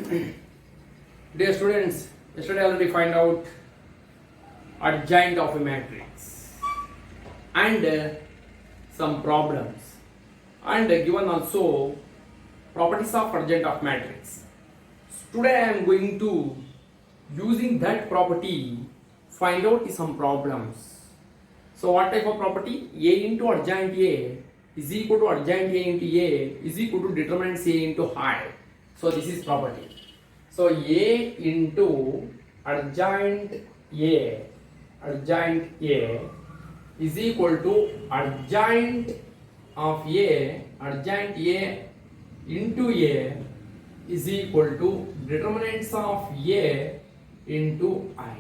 Dear students, yesterday I already find out adjoint of a matrix and some problems and given also properties of adjoint of matrix. Today I am going to using that property find out some problems. So what type of property? A into adjoint A is equal to adjoint A into A is equal to determinant A into height. So this is property. So A into adjoint A is equal to adjoint of A into A is equal to determinants of A into I.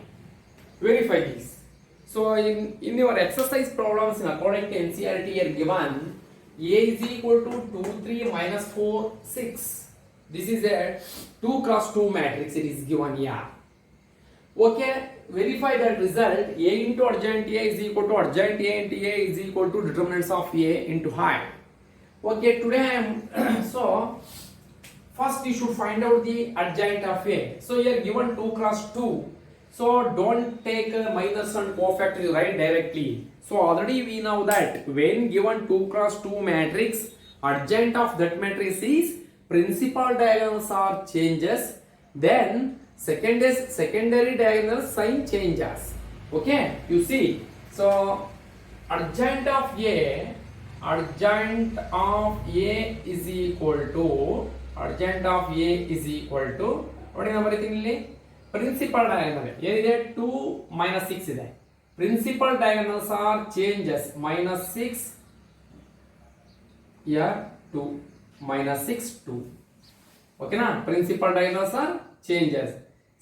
Verify this. So in your exercise problems in according to NCERT here given A is equal to 2, 3 minus 4, 6. This is a 2 cross 2 matrix it is given here. Okay, verify that result. A into adjoint A is equal to adjoint A into A is equal to determinants of A into height. Okay, today I am so first you should find out the adjoint of A. So here given 2 cross 2. So don't take a minus and cofactor, write directly. So already we know that when given 2 cross 2 matrix, adjoint of that matrix is principal diagonals are changes, then secondary diagonal sign changes. Okay, you see. So adjoint of A is equal to what is number ಇಲ್ಲಿ principal diagonal ಏನಿದೆ 2 minus 6 ಇದೆ. Principal diagonals are changes minus 6 here 2 minus 6 2. Okay na? Principal diagonals are changes.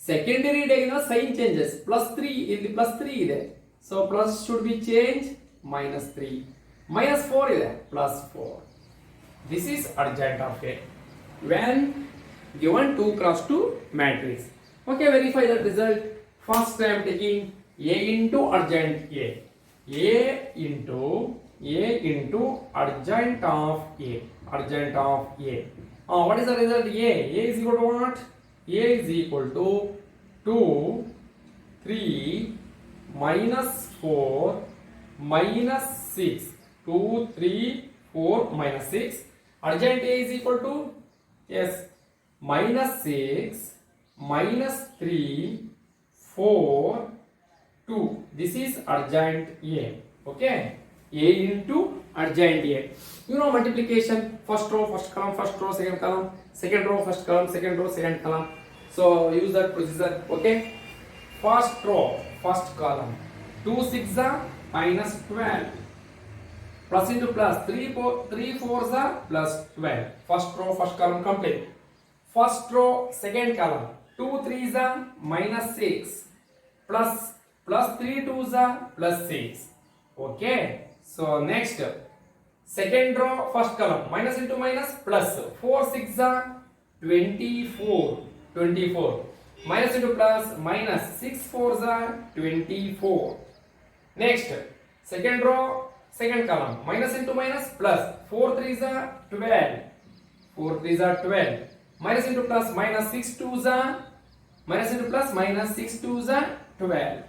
Secondary diagonal sign changes. Plus 3 ಇಲ್ಲಿ plus 3 ಇದೆ. So plus should be change minus 3. Minus 4 ಇದೆ plus 4. This is adjoint of A when given 2 cross 2 matrix. Okay, verify that result. First I am taking A into adjoint A. A into adjoint of A. What is the result? A is equal to what? A is equal to 2, 3, minus 4, minus 6. 2, 3, 4, minus 6. Adjoint A is equal to, yes, minus 6, minus 3, 4, 2. This is adjoint A. Okay? A into adjoint A. You know multiplication, first row, first column, second column, second row, first column, second row, second column. So use that procedure. Okay? First row, first column. 2 6 are minus 12. Plus into plus. 3 4s are plus 12. First row, first column complete. First row, second column. 2 3s are minus 6. Plus 3 2s are plus 6. Okay? So next, second row, first column, minus into minus, plus 4 6 are 24. Minus into plus, minus 6 4s are 24. Next, second row, second column, minus into minus, plus 4 3s are 12. Minus into plus, minus 6 2s are, minus into plus, minus 6 2s are 12.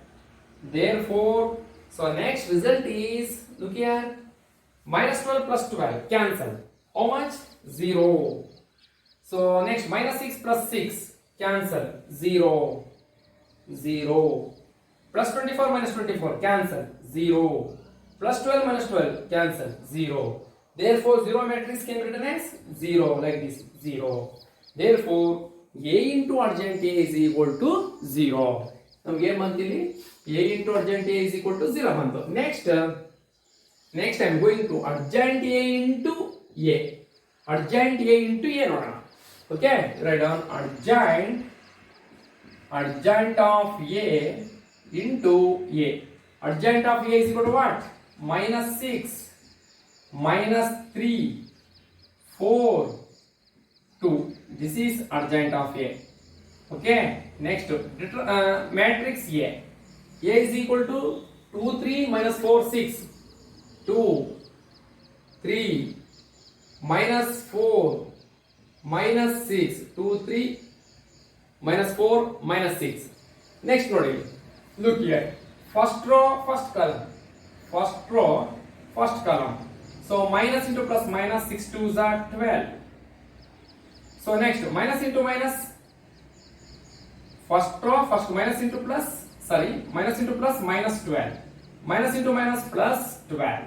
Therefore, so next result is, look here, minus 12 plus 12, cancel. How much? 0. So next, minus 6 plus 6, cancel. 0. Plus 24 minus 24, cancel. 0. Plus 12 minus 12, cancel. 0. Therefore, 0 matrix can be written as 0, like this, 0. Therefore, A into adjoint A is equal to 0. ನಮ್ಗೆ ಏನು ಬಂತಿಲ್ಲಿ A into adjoint A is equal to 0 ಬಂತು. Next I am going to adjoint A into A. Adjoint A into A ನೋಡೋಣ. Okay, write down adjoint of A into A. Adjoint of A is equal to what? Minus 6, minus 3, 4, 2. This is adjoint of A. Okay, next matrix A. A is equal to 2 3 minus 4 6. 2 3 minus 4 minus 6 2 3 minus 4, minus 6. Next node, look here. First row, first column. First row, first column. So minus into plus minus 6 2s are 12. So next minus into minus. First row, first minus into plus. Sorry, minus into plus minus 12. Minus into minus plus 12.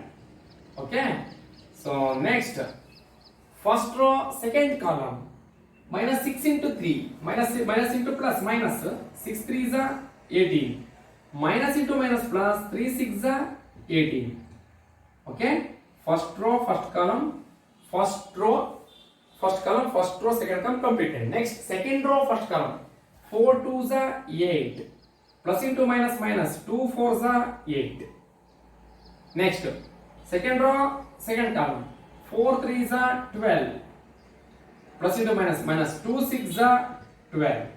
Okay. So next, first row, second column. Minus 6 into 3. Minus into plus minus. 6 3s are 18. Minus into minus plus 3 6s are 18. Okay. First row, first column. First row, first column, first row, second column completed. Next, second row, first column. 4 2s are 8. Plus into minus minus 2 4s are 8. Next, second row, second column. 4 3s are 12. Plus into minus minus 2 6s are 12.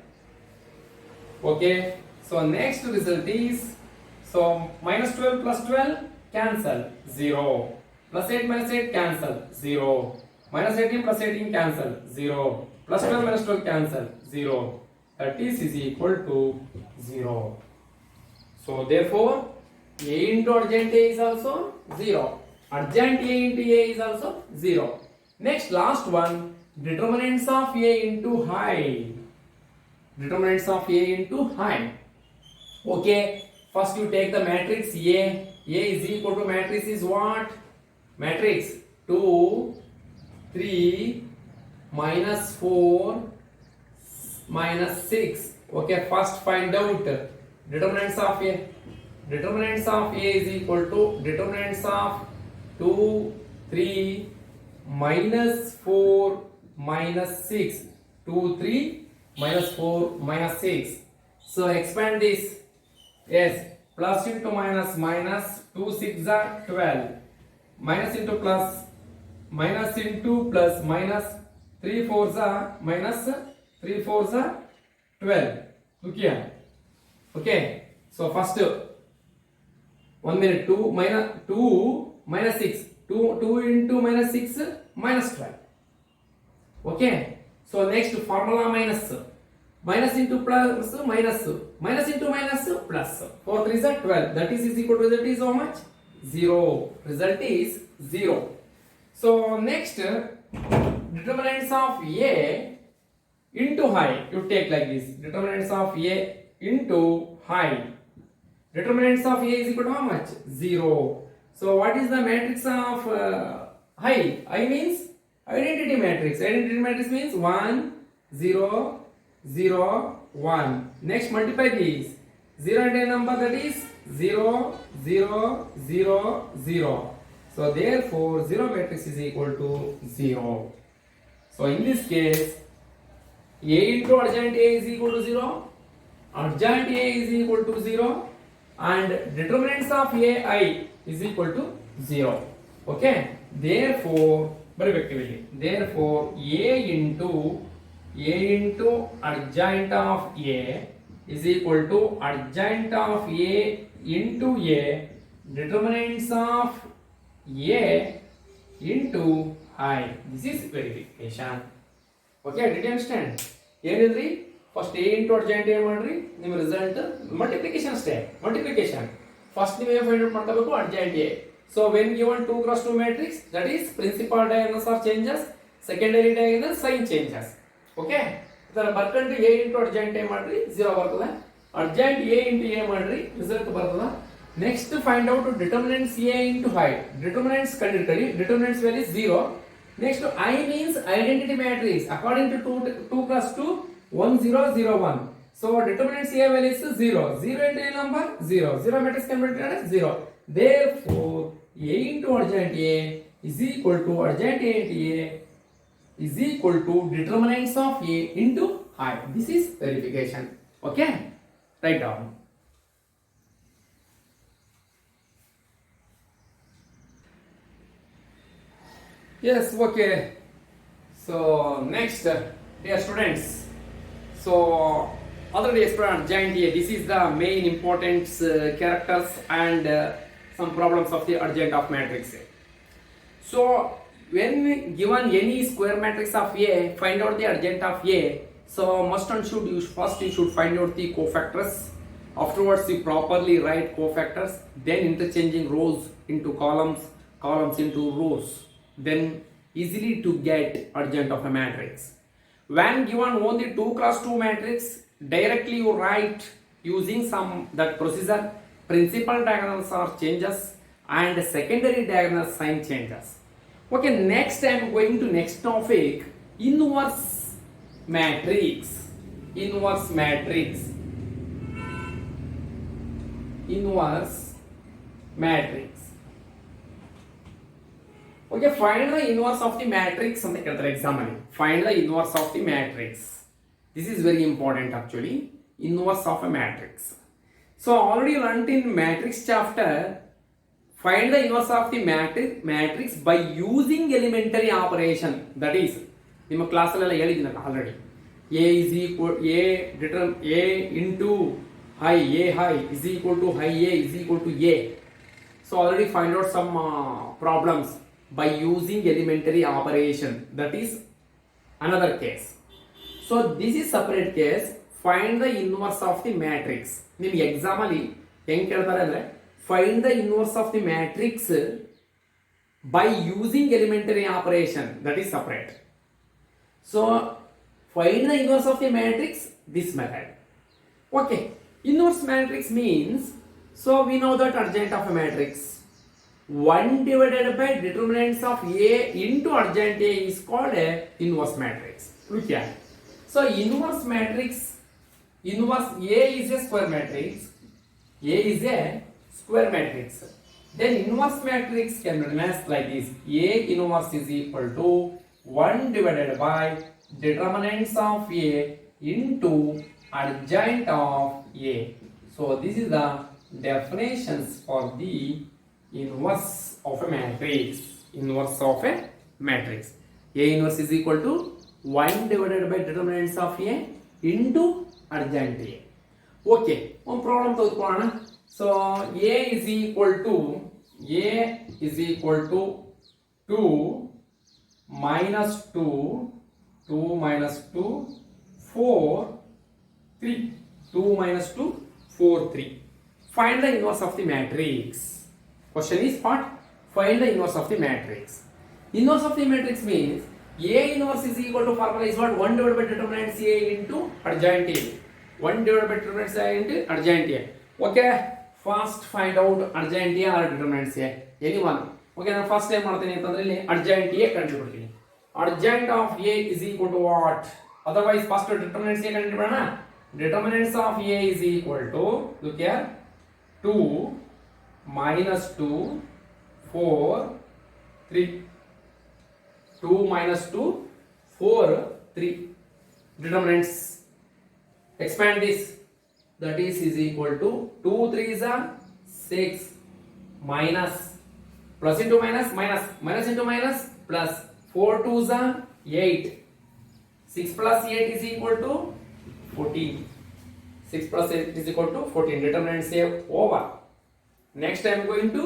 Okay. So next result is, so minus 12 plus 12 cancel 0. Plus 8 minus 8 cancel 0. Minus 18 plus 18 cancel 0. Plus 12 minus 12 cancel 0. That is equal to 0. So therefore A into adjacent A is also 0. Adjacent A into A is also 0. Next, last one, determinants of A into height. Determinants of A into height. Okay, first you take the matrix A. A is equal to matrix is what? Matrix 2, 3, minus 4, minus 6. Okay, first find out determinants of A. Determinants of A is equal to determinants of 2, 3, minus 4, minus 6. 2, 3, minus 4, minus 6. So expand this. Yes, plus into minus minus 2 6 are 12. Minus into plus, minus into plus minus 3 4s are minus 3 4s are 12. Look here. Okay. So first 1 minute 2 minus 6. 2 into minus 6 minus 12. Okay. So next formula minus. Minus into plus minus. Minus into minus plus. 4 3s are 12. That is equal to, result is how much? 0. Result is 0. So next, determinants of A into height. You take like this. Determinants of A into height. Determinants of A is equal to how much? 0. So what is the matrix of height? I means identity matrix. Identity matrix means 1, 0, 0, 1. Next, multiply these. 0 and a number, that is 0, 0, 0, 0. So therefore 0 matrix is equal to 0. So in this case, A into adjoint A is equal to 0. Adjoint A is equal to 0. And determinants of AI is equal to 0. Okay. Therefore, very effectively. Therefore, A into adjoint of A is equal to adjoint of A into A, determinants of A into I. This is verification. Okay, did you understand? Here first A into adjoint A madri, ನಿಮ್ಮ result multiplication step. Multiplication. First ನೀವು find out ಮಾಡಬೇಕು adjoint A. So when given 2 cross 2 matrix, that is principal diagonals are changes, secondary diagonal sign changes. Okay. ಇದರ ಬರ್ಕೊಂಡು A into adjoint A ಮಾಡ್ರಿ 0 ಬರ್ತದೆ. Adjoint A into A ಮಾಡ್ರಿ result ಬರ್ತದೆ. Next find out determinants A into height. Determinants ಕಂಡುಹಿಡಿಯಿರಿ. Determinants value is 0. Next I means identity matrix according to 2 cross 2 1 0 0 1. So determinants A value is 0. 0 into a number 0. 0 matrix can be written as 0. Therefore A into adjoint A is equal to adjoint A into A is equal to determinants of A into I. This is verification. Okay, write down. Yes, okay. So next, dear students, so already explained adjoint A. This is the main important characters and some problems of the adjoint of matrix A. So when given any square matrix of A, find out the adjoint of A. So must and should, you should find out the cofactors. Afterwards you properly write cofactors, then interchanging rows into columns, columns into rows, then easily to get adjoint of a matrix. When given only 2 cross 2 matrix, directly you write using some that procedure. Principal diagonals are changes and secondary diagonal sign changes. Okay, next I am going to next topic, inverse matrix. Inverse matrix. Inverse matrix. Okay, find the inverse of the matrix ಅಂತ ಕೇಳ್ತಾರೆ exam ಅಲ್ಲಿ. Find the inverse of the matrix. This is very important actually. Inverse of a matrix. So already learnt in matrix chapter. Find the inverse of the matrix by using elementary operation. That is, ನಿಮ್ಮ ಕ್ಲಾಸಲ್ಲೆಲ್ಲ ಹೇಳಿದ್ದೀನಲ್ಲ already. A is equal A into high A high is equal to high A is equal to A. So already find out some problems by using elementary operation. That is another case. So this is separate case. Find the inverse of the matrix. ನಿಮಗೆ exam ಅಲ್ಲಿ ಹೆಂಗ್ ಕೇಳ್ತಾರೆ ಅಂದ್ರೆ find the inverse of the matrix by using elementary operation. That is separate. So find the inverse of the matrix, this method. Okay, inverse matrix means, so we know that adjoint of a matrix 1 divided by determinants of A into adjoint A is called a inverse matrix. Look here. So inverse matrix, inverse A is a square matrix. A is a square matrix. Then inverse matrix can be written as like this. A inverse is equal to 1 divided by determinants of A into adjoint of A. So this is the definitions for the inverse of a matrix. Inverse of a matrix. A inverse is equal to 1 divided by determinants of A into adjoint A. Okay, one problem ತೆಗೆದುಕೊಳ್ಳೋಣ. So A is equal to 2 minus 2 minus 2 4 3. 2 minus 2 4 3. Find the inverse of the matrix. Question is what? Find the inverse of the matrix. Inverse of the matrix means A inverse is equal to, formula is what? 1 divided by determinants A into adjoint A. 1 divided by determinants A into adjoint A. Okay, first find out adjoint A or determinants A. Anyone. Okay, ನಾನು first ಏನು ಮಾಡ್ತೀನಿ ಅಂತಂದ್ರೆ ಇಲ್ಲಿ adjoint A ಕಂಡುಹಿಡಿತೀನಿ. Adjoint of A is equal to what? Otherwise first determinants A ಕಂಡುಹಿಡಿಯೋಣ. Determinants of A is equal to, look here, 2 minus 2 4 3. 2 minus 2 4 3. Determinants. Expand this. That is equal to 2 3s are 6 minus plus into minus minus into minus plus 4 2s are 8. 6 plus 8 is equal to 14. 6 plus 8 is equal to 14. Determinants say over. Next I am going to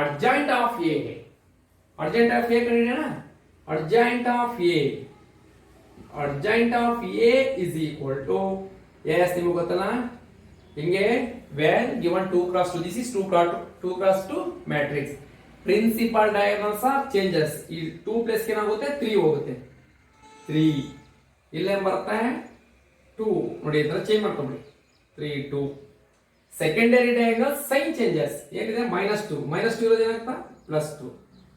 adjoint of A. Adjoint of A ಕಂಡುಹಿಡಿಯೋಣ. Adjoint of A. Adjoint of A is equal to, yes, ನಿಮಗೆ ಗೊತ್ತಲ್ಲ ಹಿಂಗೆ when given 2 cross 2, this is 2 cross 2 matrix. Principal diagonals are changes. ಈ 2 plus ಏನಾಗುತ್ತೆ 3 ಹೋಗುತ್ತೆ. 3 ಇಲ್ಲೇ ಬರುತ್ತೆ 2 ನೋಡಿ ಇದನ್ನ change ಮಾಡ್ಕೊಂಡ್ಬಿಡಿ 3 2. Secondary diagonal sign changes. ಏನಿದೆ -2 ಇರೋದು ಏನಾಗ್ತಾ +2.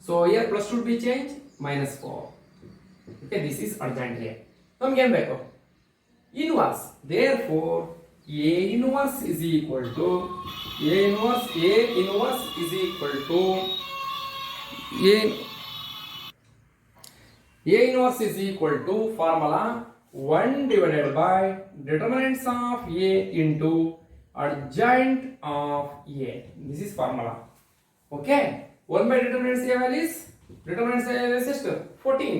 So here plus should be changed -4. Okay, this is adjoint A. ನಮ್ಗೆ ಏನು ಬೇಕು? Inverse. Therefore A inverse is equal to A inverse is equal to A inverse is equal to formula 1 divided by determinants of A into adjoint of A. This is formula. Okay, 1 by determinants A value is, determinants A value is 14.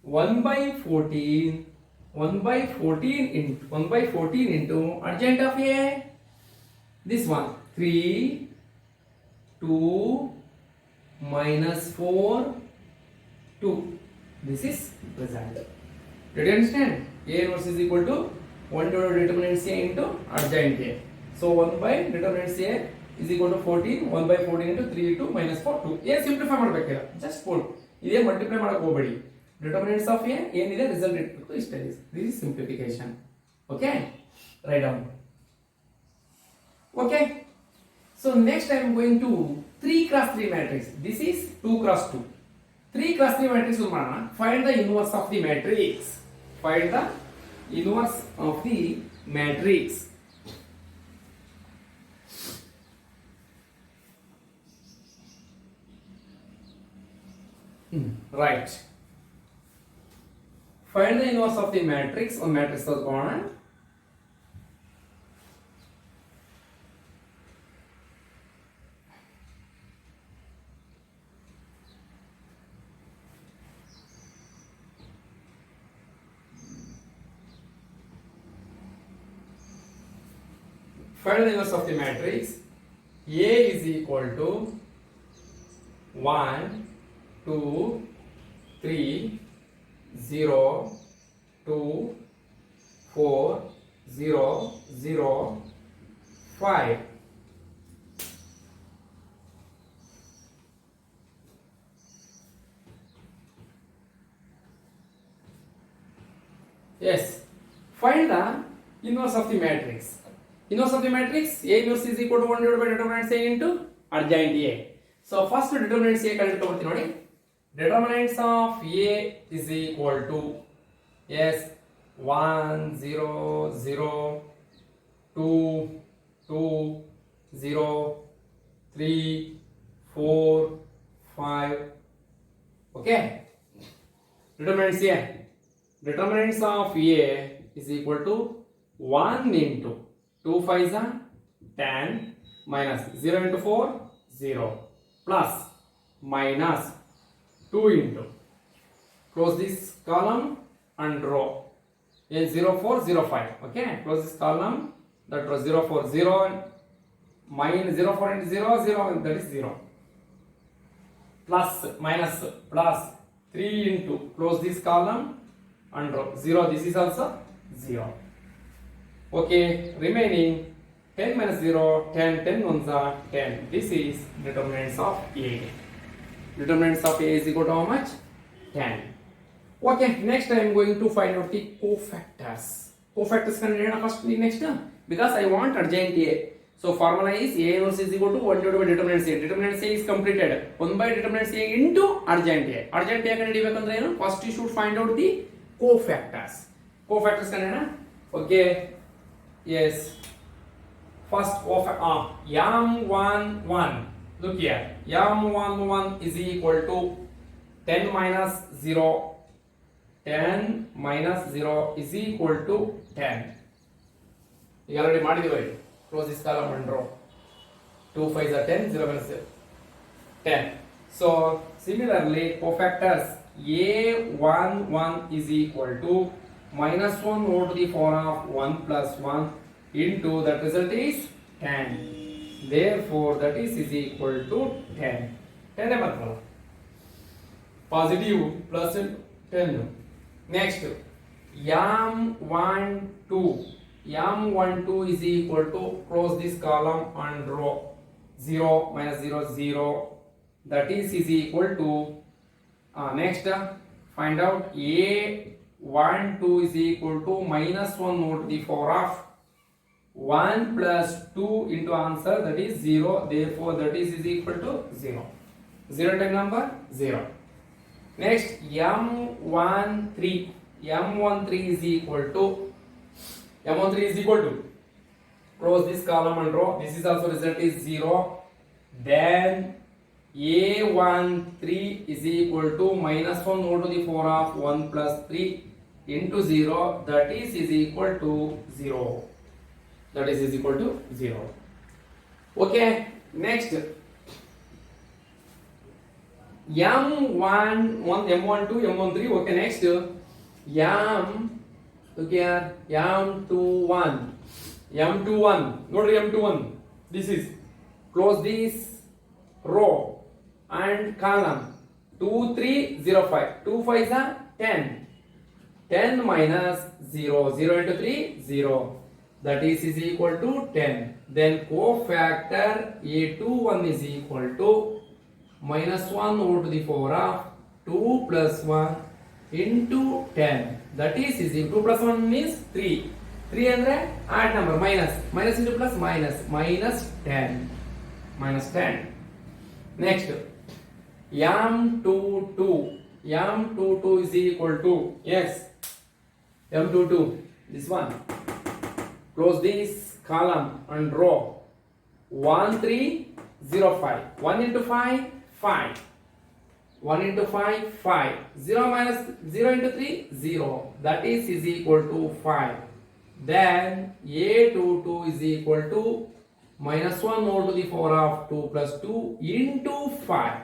1 by 14 into adjoint of A. This one 3 2 minus 4 2. This is result. Did you understand? A inverse is equal to 1 divided by determinant C into adjoint A. So 1 by determinant C is equal to 14. 1 by 14 into 3 into minus 4 2. A simplify ಮಾಡಬೇಕಿಲ್ಲ. Just put. ಇದೇ multiply ಮಾಡಕ್ಕೆ ಹೋಗಬೇಡಿ. Determinants of A ಏನಿದೆ result ಇಟ್ಬಿಟ್ಟು ಇಷ್ಟೇ. This is simplification. Okay? Write down. Okay? So next I am going to 3 cross 3 matrix. This is 2 cross 2. 3 cross 3 matrix ಮಾಡೋಣ. Find the inverse of the matrix. Find the inverse of the matrix. Right. Find the inverse of the matrix. Or matrix ತಗೋಣ. Find the inverse of the matrix. A is equal to 1, 2, 3, 0, 2, 4, 0, 0, 5. Yes. Find the inverse of the matrix. Inverse of the matrix, A inverse is equal to 1 divided by determinant A into adjoint A. So first determinant A ಕಂಡು ತಗೊಳ್ತೀನಿ ನೋಡಿ. Determinants of A is equal to yes 1 0 0 2 2 0 3 4 5. Okay. Determinants A. Determinants of A is equal to 1 into 2 5s are 10 minus 0 into 4 0 plus minus 2 into close this column and row is 0 4 0 5. Okay, close this column, that row 0 4 0 minus 0 4 into 0 0, that is 0 plus minus plus 3 into close this column and row 0, this is also 0. Okay, remaining 10 minus 0, 10, 10 ones are 10. This is determinants of A. Determinants of A is equal to how much? 10. Okay, next I am going to find out the cofactors. Cofactors can read first next because I want adjoint A. So formula is A inverse is equal to 1 divided by determinant A. Determinant A is completed. 1 by determinant A into adjoint A. Adjoint A can read first you should find out the cofactors. Cofactors can read. Okay. Yes. First of m11. Look here. m11 is equal to 10 minus 0. 10 minus 0 is equal to 10. You already ಮಾಡಿದೀವಿ. Close this column and row. 2 5s are 10. 0 minus 10. So similarly, cofactors a11 is equal to minus 1 over to the power of 1 plus 1 into that result is 10. Therefore, that is equal to 10. 10 positive plus 10. Next, m12 is equal to close this column and row 0 minus 0 0. That is equal to next find out a12 is equal to minus 1 over to the power of 1 plus 2 into answer, that is 0. Therefore, that is equal to 0. 0 type number 0. Next, m13 is equal to close this column and row. This is also result is 0. Then a13 is equal to minus 1 over to the power of 1 plus 3 into 0. That is equal to 0. That is equal to 0. Okay. Next, m12, m13. Okay. Next, m21. Note m21. This is close this row and column 2 3 0 5. 2 5s are 10. 10 minus 0. 0 into 3, 0. That is equal to 10. Then cofactor A21 is equal to minus 1 over to the power of 2 plus 1 into 10. That is equal to 2 plus 1 means 3. 3 andre add number minus. Minus into plus minus. Minus 10. Minus 10. Next. M22. M22 is equal to, yes, M22, this one. Close this column and row. 1, 3, 0, 5. 1 into 5, 5. 1 into 5, 5. 0 minus 0 into 3, 0. That is equal to 5. Then A22 is equal to minus 1 over to the power of 2 plus 2 into 5.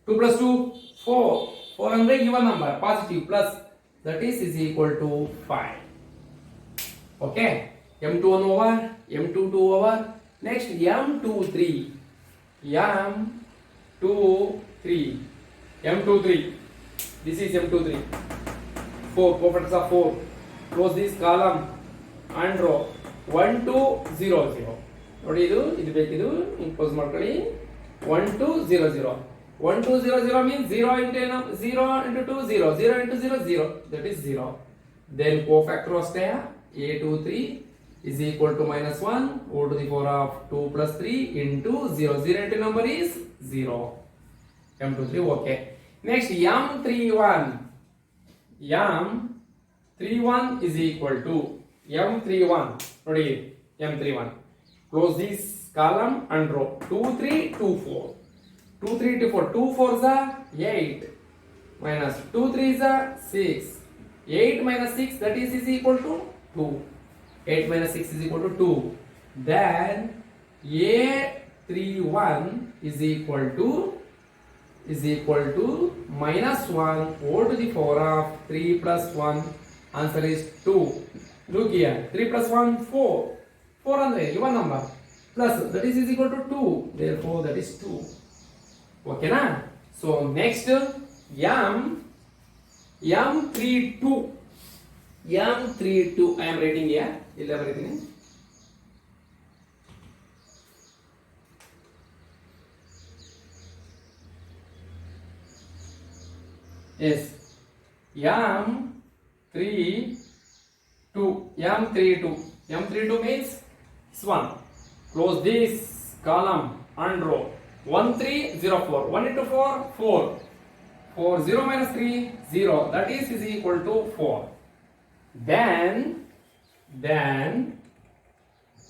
2 plus 2, 4. 4 andre even number, positive plus. That is equal to 5. Okay. M21 over, M22 over. Next M23. M23. M23. This is M23. 4. Cofactors of 4. Close this column and row. 1 2 0 0. ನೋಡಿ ಇದು ಬೇಕಿದು close ಮಾಡ್ಕೊಳ್ಳಿ. 1 2 0 0. 1 2 0 0 means 0 into 0 into 2 0. 0 into 0 0. That is 0. Then cofactor ಅಷ್ಟೇ A23 is equal to minus 1 over to the power of 2 plus 3 into 0. 0 into number is 0. M23 okay. Next M31. M31 is equal to M31. ನೋಡಿ M31. Close this column and row. 2 3 2 4. 2 3 2 4. 2 4s are 8 minus 2 3s are 6. 8 minus 6 that is equal to 2. 8 minus 6 is equal to 2. Then A31 is equal to minus 1 over to the power of 3 plus 1. Answer is 2. Look here. 3 plus 1 4. 4 andre even number. Plus that is equal to 2. Therefore that is 2. Okay na? So next M32. M32 I am writing here. Illa ಬರೀತೀನಿ. Yes. M32 means this one. Close this column and row. 1 3 0 4. 1 into 4 4. 4 0 minus 3 0. That is equal to 4. Then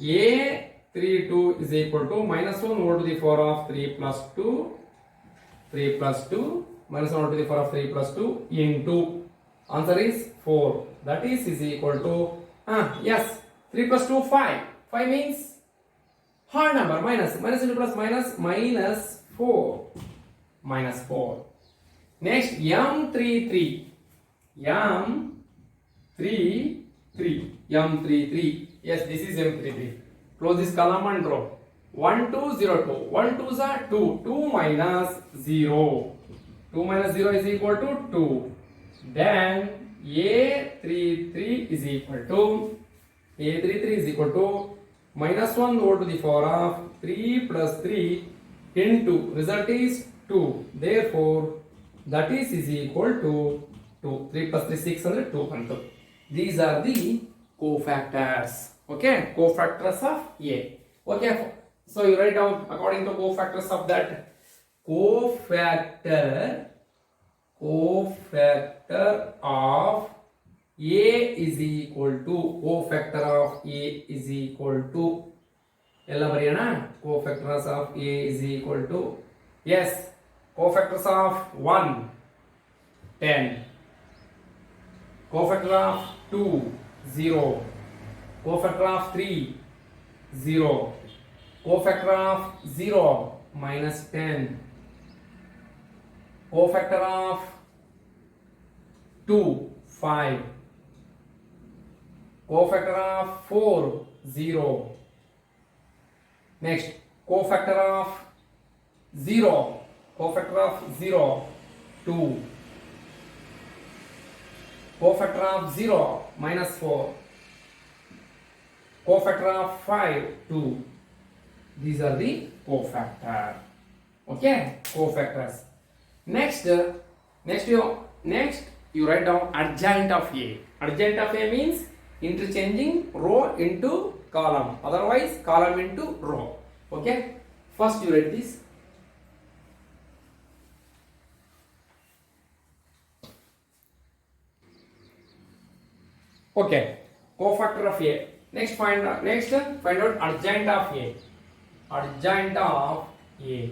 A32 is equal to minus 1 over to the power of 3 plus 2 minus 1 over to the power of 3 plus 2 into answer is 4. That is equal to yes, 3 plus 2 5. 5 means hard number minus into plus minus 4. Next M33. Yes, this is M33. Close this column and row. 1 2 0 2. 1 2s are 2. 2 minus 0. 2 minus 0 is equal to 2. Then A33 is equal to minus 1 over to the power of 3 plus 3 into result is 2. Therefore that is equal to 2. 3 plus 3 6 and 2 and 2. These are the cofactors. Okay, cofactors of A. Okay, so you write down according to cofactors of that. Cofactor of A is equal to ಎಲ್ಲ ಬರೆಯೋಣ. cofactors of A is equal to, yes, cofactors of 1 10, cofactor of 2 0, cofactor of 3 0, cofactor of 0 minus 10, cofactor of 2 5, cofactor of 4 0. Next, cofactor of 0 2, cofactor of 0 minus 4, cofactor of 5 2. These are the cofactor. Okay, cofactors. Next you write down adjoint of A. Adjoint of A means interchanging row into column, otherwise column into row. Okay, first you write this. Okay, cofactor of A. Next find out adjoint of A. Adjoint of A.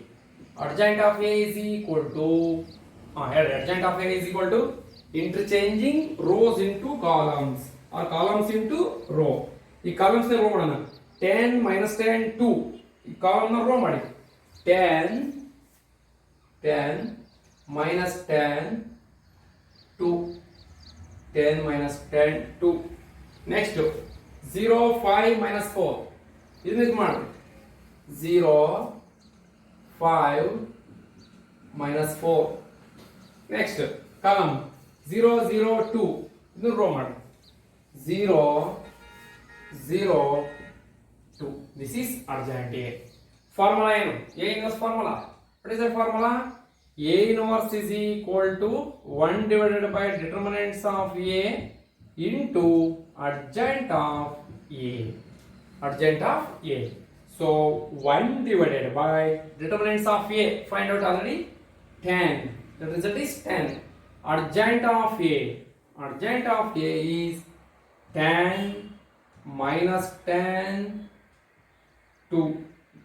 Adjoint of A is equal to adjoint of A is equal to interchanging rows into columns or columns into row. ಈ columns ನ row ಮಾಡೋಣ. 10 minus 10 2. ಈ column ನ row ಮಾಡಿ. 10 minus 10 2. 10 minus 10 2. Next 0 5 minus 4. ಇದನ್ನ ಮಾಡಿ. 0 5 minus 4. Next column 0 0 2. ಇದನ್ನ row ಮಾಡಿ. 0 0 2. This is adjoint A. Formula ಏನು? A inverse formula. What is the formula? A inverse is equal to 1 divided by determinants of A into adjoint of A. Adjoint of A. So 1 divided by determinants of A. Find out already 10. The result is 10. Adjoint of A. Adjoint of A is 10 minus 10 2.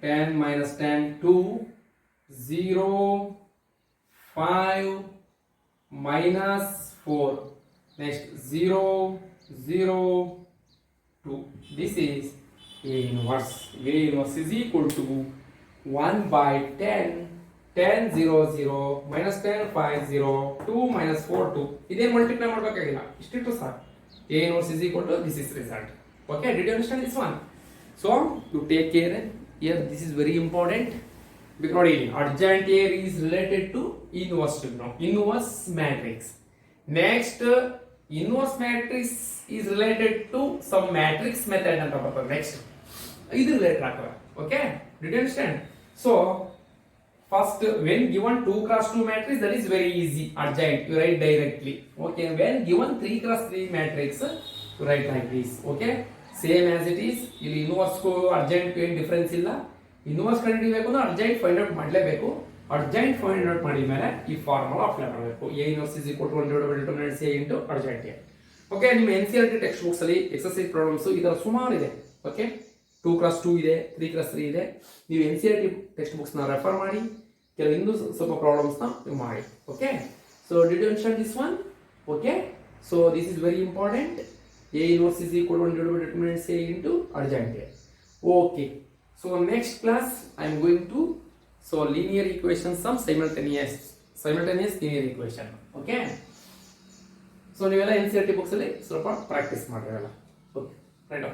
10 minus 10 2. 0 5 minus 4. Next 0 0 2. This is A inverse. A inverse is equal to 1 by 10 10 0 0 minus 10 5 0 2 minus 4 2. ಇದೇ multiply ಮಾಡಬೇಕಾಗಿಲ್ಲ, ಇಷ್ಟಿಟ್ಟು ಸಾಕು. A inverse is equal to this is result. Okay, did you understand this one? So you take care here. This is very important because adjoint A is related to inverse inverse matrix. Next inverse matrix is related to some matrix method ಅಂತ ಬರ್ತದೆ. Next ಇದು related ಆಗ್ತದೆ. Okay, did you understand? So first, when given 2 cross 2 matrix, that is very easy. Adjoint, you write directly. Okay, when given 3 cross 3 matrix, you write like this. Okay, same as it is. ಇಲ್ಲಿ inverse ಗೂ adjoint ಗೂ ಏನು difference ಇಲ್ಲ. inverse ಕಂಡುಹಿಡಿಯಬೇಕು ಅಂದ್ರೆ adjoint find out ಮಾಡಲೇಬೇಕು. adjoint find out ಮಾಡಿದ ಮೇಲೆ ಈ ಫಾರ್ಮುಲಾ ಅಪ್ಲೈ ಮಾಡಬೇಕು. A inverse is equal to 1 divided by determinants A into adjoint A. Okay, ನಿಮ್ಮ NCERT ಟೆಕ್ಸ್ಟ್ ಬುಕ್ಸ್ ಅಲ್ಲಿ ಎಕ್ಸರ್ಸೈಸ್ ಪ್ರಾಬ್ಲಮ್ಸ್ ಇದರ ಸುಮಾರು ಇದೆ. ಓಕೆ, 2 cross 2 ಇದೆ, 3 cross 3 ಇದೆ. ನೀವು NCERT ಟೆಕ್ಸ್ಟ್ ಬುಕ್ಸ್ ನ ರೆಫರ್ ಮಾಡಿ, ಕೆಲವು ಇನ್ನೂ ಸ್ವಲ್ಪ ಪ್ರಾಬ್ಲಮ್ಸ್ ನ ನೀವು ಮಾಡಿ. Okay, so did you understand this one? Okay, so this is very important. A inverse is equal to 1 divided by determinants A into adjoint A. Okay, so next class I am going to linear equations, some simultaneous linear equation. Okay, so ನೀವೆಲ್ಲ NCERT books ಅಲ್ಲಿ ಸ್ವಲ್ಪ practice ಮಾಡಿರಲ್ಲ. Okay, right.